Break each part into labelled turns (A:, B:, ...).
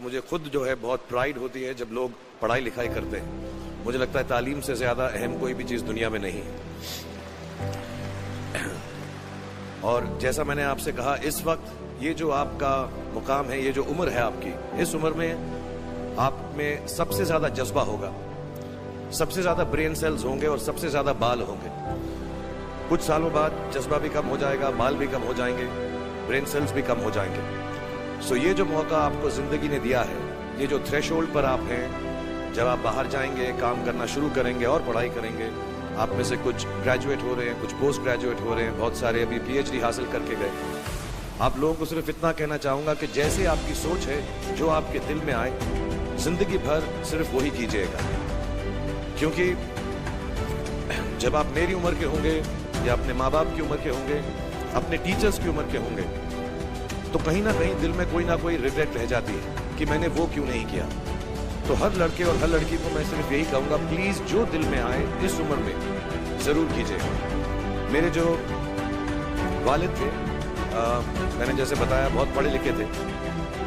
A: मुझे खुद जो है बहुत प्राइड होती है जब लोग पढ़ाई लिखाई करते हैं। मुझे लगता है तालीम से ज्यादा अहम कोई भी चीज दुनिया में नहीं है। और जैसा मैंने आपसे कहा, इस वक्त ये जो आपका मुकाम है, ये जो उम्र है आपकी, इस उम्र में आप में सबसे ज्यादा जज्बा होगा, सबसे ज्यादा ब्रेन सेल्स होंगे और सबसे ज्यादा बाल होंगे। कुछ सालों बाद जज्बा भी कम हो जाएगा, बाल भी कम हो जाएंगे, ब्रेन सेल्स भी कम हो जाएंगे। सो ये जो मौका आपको जिंदगी ने दिया है, ये जो थ्रेशोल्ड पर आप हैं, जब आप बाहर जाएंगे, काम करना शुरू करेंगे और पढ़ाई करेंगे, आप में से कुछ ग्रेजुएट हो रहे हैं, कुछ पोस्ट ग्रेजुएट हो रहे हैं, बहुत सारे अभी पीएचडी हासिल करके गए। आप लोगों को सिर्फ इतना कहना चाहूंगा कि जैसे आपकी सोच है, जो आपके दिल में आए, जिंदगी भर सिर्फ वही कीजिएगा। क्योंकि जब आप मेरी उम्र के होंगे या अपने माँ बाप की उम्र के होंगे, अपने टीचर्स की उम्र के होंगे, तो कहीं ना कहीं दिल में कोई ना कोई रिग्रेट रह जाती है कि मैंने वो क्यों नहीं किया। तो हर लड़के और हर लड़की को मैं सिर्फ यही कहूंगा, प्लीज जो दिल में आए इस उम्र में जरूर कीजिए। मेरे जो वालिद थे, मैंने जैसे बताया, बहुत पढ़े लिखे थे,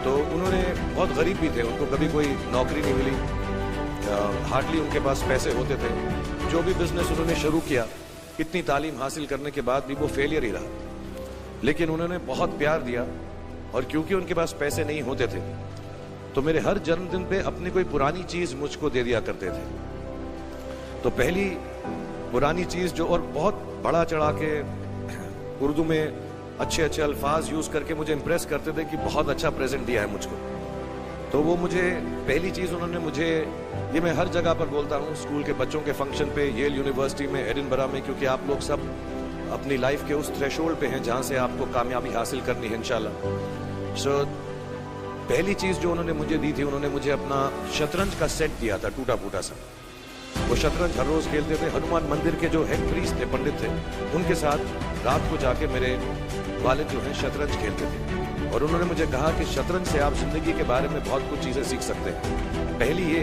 A: तो उन्होंने बहुत गरीब भी थे, उनको कभी कोई नौकरी नहीं मिली, हार्डली उनके पास पैसे होते थे। जो भी बिजनेस उन्होंने शुरू किया, इतनी तालीम हासिल करने के बाद भी वो फेलियर ही रहा। लेकिन उन्होंने बहुत प्यार दिया, और क्योंकि उनके पास पैसे नहीं होते थे, तो मेरे हर जन्मदिन पे अपनी कोई पुरानी चीज मुझको दे दिया करते थे। तो पहली पुरानी चीज जो, और बहुत बड़ा चढ़ा के उर्दू में अच्छे अच्छे अल्फाज यूज करके मुझे इंप्रेस करते थे कि बहुत अच्छा प्रेजेंट दिया है मुझको। तो वो मुझे पहली चीज उन्होंने मुझे, ये मैं हर जगह पर बोलता हूँ, स्कूल के बच्चों के फंक्शन पे, येल यूनिवर्सिटी में, एडिनबरा में, क्योंकि आप लोग सब अपनी लाइफ के उस थ्रेशोल्ड पे हैं जहां से आपको कामयाबी हासिल करनी है इंशाल्लाह। सो पहली चीज जो उन्होंने मुझे दी थी, उन्होंने मुझे अपना शतरंज का सेट दिया था, टूटा फूटा सा। वो शतरंज हर रोज खेलते थे। हनुमान मंदिर के जो हेड प्रीस्ट थे, पंडित थे, उनके साथ रात को जाके मेरे वालिद जो हैं शतरंज खेलते थे। और उन्होंने मुझे कहा कि शतरंज से आप जिंदगी के बारे में बहुत कुछ चीजें सीख सकते हैं। पहली ये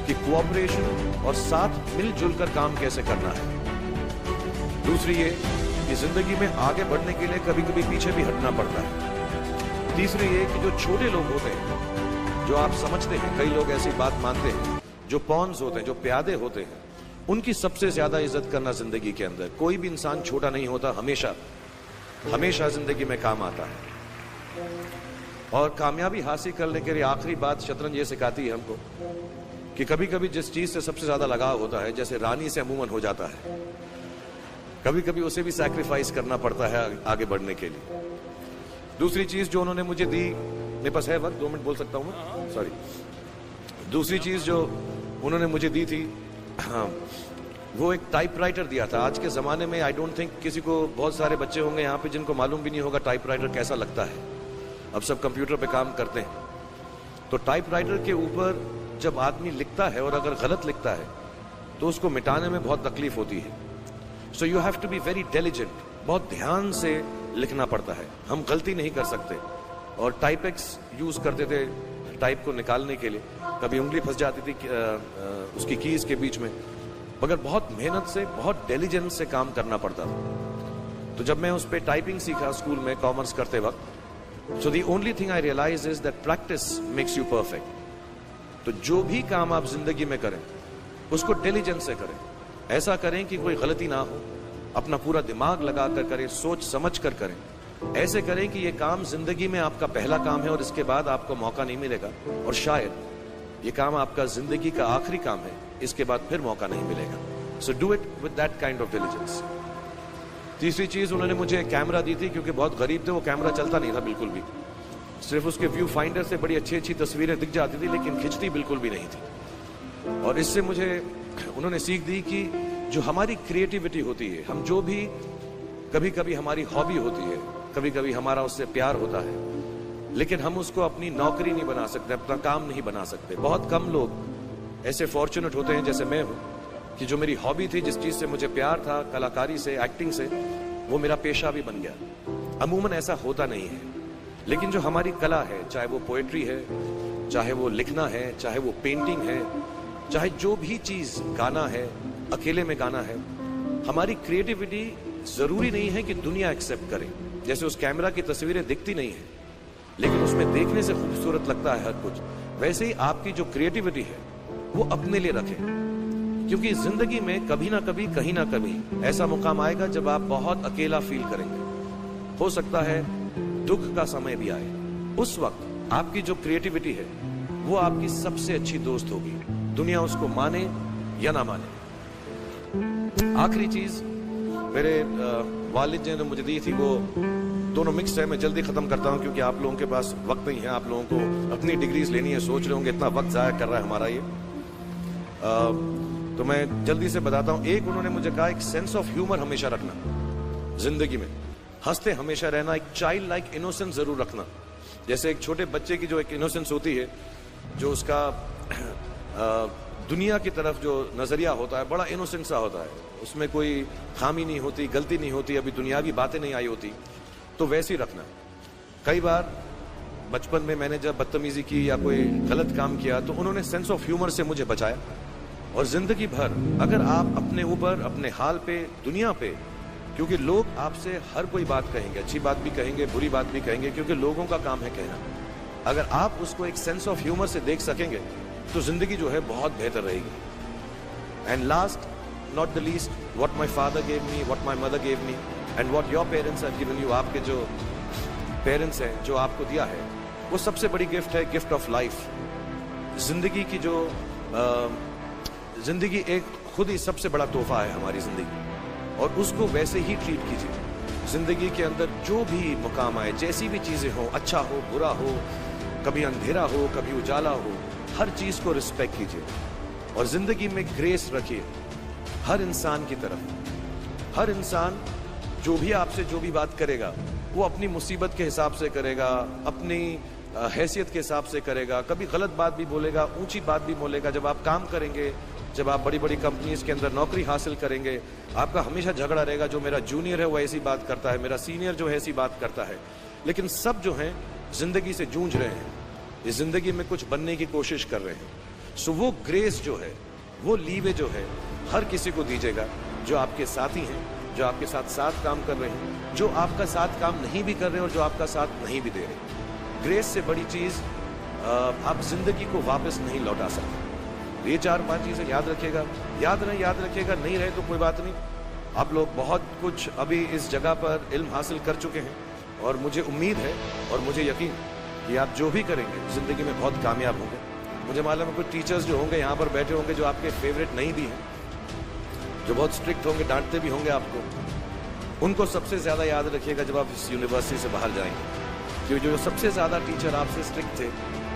A: कि कोऑपरेशन और साथ मिलजुल कर काम कैसे करना है। दूसरी ये कि जिंदगी में आगे बढ़ने के लिए कभी कभी पीछे भी हटना पड़ता है। तीसरी ये कि जो छोटे लोग होते हैं, जो आप समझते हैं, कई लोग ऐसी बात मानते हैं, जो पॉन्स होते हैं, जो प्यादे होते हैं, उनकी सबसे ज्यादा इज्जत करना जिंदगी के अंदर। कोई भी इंसान छोटा नहीं होता, हमेशा हमेशा जिंदगी में काम आता है। और कामयाबी हासिल करने के लिए आखिरी बात शतरंज ये सिखाती है हमको कि कभी कभी जिस चीज से सबसे ज्यादा लगाव होता है, जैसे रानी से अमूमन हो जाता है, कभी कभी उसे भी सैक्रिफाइस करना पड़ता है आगे बढ़ने के लिए। दूसरी चीज जो उन्होंने मुझे दी, मेरे पास है वक्त, 2 मिनट बोल सकता हूँ मैं, सॉरी। दूसरी चीज जो उन्होंने मुझे दी थी, वो एक टाइपराइटर दिया था। आज के जमाने में आई डोंट थिंक किसी को, बहुत सारे बच्चे होंगे यहाँ पे जिनको मालूम भी नहीं होगा टाइपराइटर कैसा लगता है। अब सब कंप्यूटर पे काम करते हैं। तो टाइपराइटर के ऊपर जब आदमी लिखता है और अगर गलत लिखता है तो उसको मिटाने में बहुत तकलीफ होती है। So you have to be very intelligent, बहुत ध्यान से लिखना पड़ता है। हम गलती नहीं कर सकते। और टाइपेक्स यूज करते थे टाइप को निकालने के लिए, कभी उंगली फंस जाती थी उसकी कीज के बीच में, मगर बहुत मेहनत से, बहुत इंटेलिजेंस से काम करना पड़ता था। तो जब मैं उस पर टाइपिंग सीखा स्कूल में कॉमर्स करते वक्त, so the only thing I realise is that practice makes you perfect. तो जो भी काम आप जिंदगी में करें उसको इंटेलिजेंस से करें, ऐसा करें कि कोई गलती ना हो, अपना पूरा दिमाग लगा कर करें, सोच समझ कर करें। ऐसे करें कि ये काम जिंदगी में आपका पहला काम है और इसके बाद आपको मौका नहीं मिलेगा, और शायद ये काम आपका जिंदगी का आखिरी काम है, इसके बाद फिर मौका नहीं मिलेगा। So do it with that kind of diligence. तीसरी चीज उन्होंने मुझे कैमरा दी थी, क्योंकि बहुत गरीब थे, वो कैमरा चलता नहीं था बिल्कुल भी, सिर्फ उसके व्यू फाइंडर से बड़ी अच्छी अच्छी तस्वीरें दिख जाती थी, लेकिन खिंचती बिल्कुल भी नहीं थी। और इससे मुझे उन्होंने सीख दी कि जो हमारी क्रिएटिविटी होती है, हम जो भी, कभी कभी हमारी हॉबी होती है, कभी कभी हमारा उससे प्यार होता है, लेकिन हम उसको अपनी नौकरी नहीं बना सकते, अपना काम नहीं बना सकते। बहुत कम लोग ऐसे फॉर्चुनेट होते हैं जैसे मैं हूं कि जो मेरी हॉबी थी, जिस चीज से मुझे प्यार था, कलाकारी से, एक्टिंग से, वो मेरा पेशा भी बन गया। अमूमन ऐसा होता नहीं है, लेकिन जो हमारी कला है, चाहे वो पोएट्री है, चाहे वो लिखना है, चाहे वो पेंटिंग है, चाहे जो भी चीज, गाना है, अकेले में गाना है, हमारी क्रिएटिविटी जरूरी नहीं है कि दुनिया एक्सेप्ट करे। जैसे उस कैमरा की तस्वीरें दिखती नहीं है, लेकिन उसमें देखने से खूबसूरत लगता है हर कुछ। वैसे ही आपकी जो क्रिएटिविटी है वो अपने लिए रखें, क्योंकि जिंदगी में कभी ना कभी, कहीं ना कभी ऐसा मुकाम आएगा जब आप बहुत अकेला फील करेंगे। हो सकता है दुख का समय भी आए, उस वक्त आपकी जो क्रिएटिविटी है वो आपकी सबसे अच्छी दोस्त होगी, दुनिया उसको माने या ना माने। आखिरी चीज मेरे वालिद जी ने मुझे दी थी, वो दोनों मिक्स है, मैं जल्दी खत्म करता हूं क्योंकि आप लोगों के पास वक्त नहीं है, आप लोगों को अपनी डिग्रीज लेनी है, सोच रहे होंगे इतना वक्त जाया कर रहा है हमारा ये। तो मैं जल्दी से बताता हूं। एक, उन्होंने मुझे कहा एक सेंस ऑफ ह्यूमर हमेशा रखना जिंदगी में, हंसते हमेशा रहना, एक चाइल्ड लाइक इनोसेंस जरूर रखना। जैसे एक छोटे बच्चे की जो एक इनोसेंस होती है, जो उसका दुनिया की तरफ जो नजरिया होता है बड़ा इनोसेंट सा होता है, उसमें कोई खामी नहीं होती, गलती नहीं होती, अभी दुनियावी बातें नहीं आई होती, तो वैसे ही रखना। कई बार बचपन में मैंने जब बदतमीजी की या कोई गलत काम किया तो उन्होंने सेंस ऑफ ह्यूमर से मुझे बचाया। और जिंदगी भर अगर आप अपने ऊपर, अपने हाल पे, दुनिया पे, क्योंकि लोग आपसे हर कोई बात कहेंगे, अच्छी बात भी कहेंगे, बुरी बात भी कहेंगे, क्योंकि लोगों का काम है कहना। अगर आप उसको एक सेंस ऑफ ह्यूमर से देख सकेंगे तो जिंदगी जो है बहुत बेहतर रहेगी। And last not the least, what my father gave me, what my mother gave me and what your parents have given you, आपके जो पेरेंट्स हैं जो आपको दिया है वो सबसे बड़ी गिफ्ट है, गिफ्ट ऑफ लाइफ। जिंदगी की जो जिंदगी एक खुद ही सबसे बड़ा तोहफा है हमारी जिंदगी, और उसको वैसे ही ट्रीट कीजिए। जिंदगी के अंदर जो भी मुकाम आए, जैसी भी चीजें हो, अच्छा हो बुरा हो, कभी अंधेरा हो कभी उजाला हो, हर चीज को रिस्पेक्ट कीजिए और जिंदगी में ग्रेस रखिए हर इंसान की तरफ। हर इंसान जो भी आपसे जो भी बात करेगा वो अपनी मुसीबत के हिसाब से करेगा, अपनी हैसियत के हिसाब से करेगा, कभी गलत बात भी बोलेगा, ऊंची बात भी बोलेगा। जब आप काम करेंगे, जब आप बड़ी बड़ी कंपनीज के अंदर नौकरी हासिल करेंगे, आपका हमेशा झगड़ा रहेगा, जो मेरा जूनियर है वो ऐसी बात करता है, मेरा सीनियर जो है ऐसी बात करता है। लेकिन सब जो हैं जिंदगी से जूझ रहे हैं, इस जिंदगी में कुछ बनने की कोशिश कर रहे हैं। सो वो ग्रेस जो है, वो लीवे जो है, हर किसी को दीजिएगा जो आपके साथी हैं, जो आपके साथ साथ काम कर रहे हैं, जो आपका साथ काम नहीं भी कर रहे हैं और जो आपका साथ नहीं भी दे रहे। ग्रेस से बड़ी चीज आप जिंदगी को वापस नहीं लौटा सकते। ये 4-5 चीजें याद रखिएगा। याद रखिएगा, नहीं रहे तो कोई बात नहीं। आप लोग बहुत कुछ अभी इस जगह पर इल्म हासिल कर चुके हैं और मुझे उम्मीद है और मुझे यकीन कि आप जो भी करेंगे जिंदगी में बहुत कामयाब होंगे। मुझे मालूम है कुछ टीचर्स जो होंगे यहाँ पर बैठे होंगे जो आपके फेवरेट नहीं भी हैं, जो बहुत स्ट्रिक्ट होंगे, डांटते भी होंगे आपको, उनको सबसे ज्यादा याद रखिएगा जब आप इस यूनिवर्सिटी से बाहर जाएंगे, क्योंकि जो सबसे ज्यादा टीचर आपसे स्ट्रिक्ट थे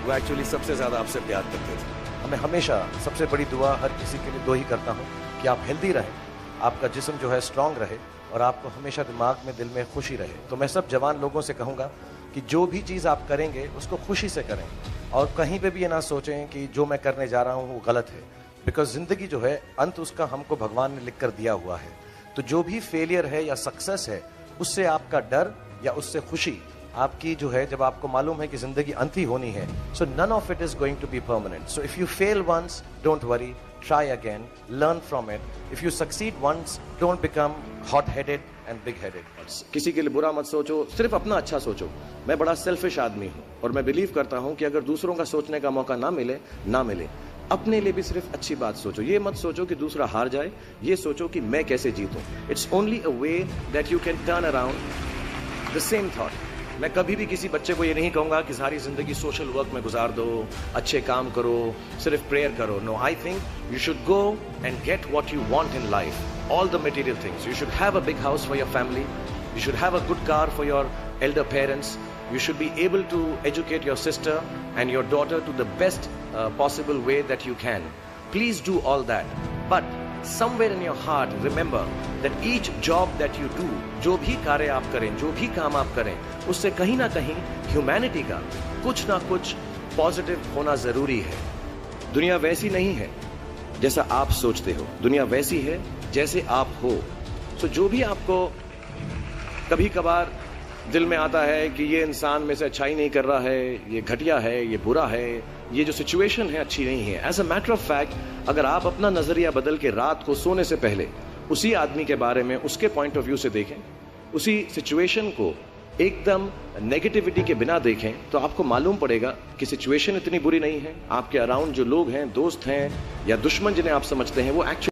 A: वो एक्चुअली सबसे ज्यादा आपसे प्यार करते थे। हमें हमेशा सबसे बड़ी दुआ हर किसी के लिए दो ही करता हूँ कि आप हेल्दी रहें, आपका जिस्म जो है स्ट्रांग रहे और आपको हमेशा दिमाग में, दिल में खुशी रहे। तो मैं सब जवान लोगों से कहूँगा कि जो भी चीज़ आप करेंगे उसको खुशी से करें और कहीं पे भी ये ना सोचें कि जो मैं करने जा रहा हूँ वो गलत है, बिकॉज जिंदगी जो है अंत उसका हमको भगवान ने लिख कर दिया हुआ है। तो जो भी फेलियर है या सक्सेस है, उससे आपका डर या उससे खुशी आपकी जो है, जब आपको मालूम है कि जिंदगी अंत ही होनी है, so none of it is going to be permanent. So if you fail once, don't worry, try again, learn from it. If you succeed once, don't become hot headed and big headed. किसी के लिए बुरा मत सोचो, सिर्फ अपना अच्छा सोचो। मैं बड़ा सेल्फिश आदमी हूँ और मैं बिलीव करता हूँ कि अगर दूसरों का सोचने का मौका ना मिले, अपने लिए भी सिर्फ अच्छी बात सोचो। ये मत सोचो कि दूसरा हार जाए, ये सोचो कि मैं कैसे जीतूं। It's only a way that you can turn around the same thought. मैं कभी भी किसी बच्चे को ये नहीं कहूंगा कि सारी जिंदगी सोशल वर्क में गुजार दो, अच्छे काम करो, सिर्फ प्रेयर करो। No, I think you should go and get what you want in life, all the material things. You should have a big house for your family, you should have a good car for your elder parents, you should be able to educate your sister and your daughter to the best possible way that you can. Please do all that, but somewhere in your heart remember that each job that you do, जो भी कार्य आप करें, जो भी काम आप करें, उससे कहीं ना कहीं ह्यूमैनिटी का कुछ ना कुछ पॉजिटिव होना जरूरी है। दुनिया वैसी नहीं है जैसा आप सोचते हो, दुनिया वैसी है जैसे आप हो। तो जो भी आपको कभी कभार दिल में आता है कि ये इंसान में से अच्छाई नहीं कर रहा है, ये घटिया है, ये बुरा है, ये जो सिचुएशन है अच्छी नहीं है, as a matter of fact अगर आप अपना नजरिया बदल के रात को सोने से पहले उसी आदमी के बारे में उसके पॉइंट ऑफ व्यू से देखें, उसी सिचुएशन को एकदम नेगेटिविटी के बिना देखें तो आपको मालूम पड़ेगा कि सिचुएशन इतनी बुरी नहीं है। आपके अराउंड जो लोग हैं, दोस्त हैं या दुश्मन जिन्हें आप समझते हैं, वो एक्चुअली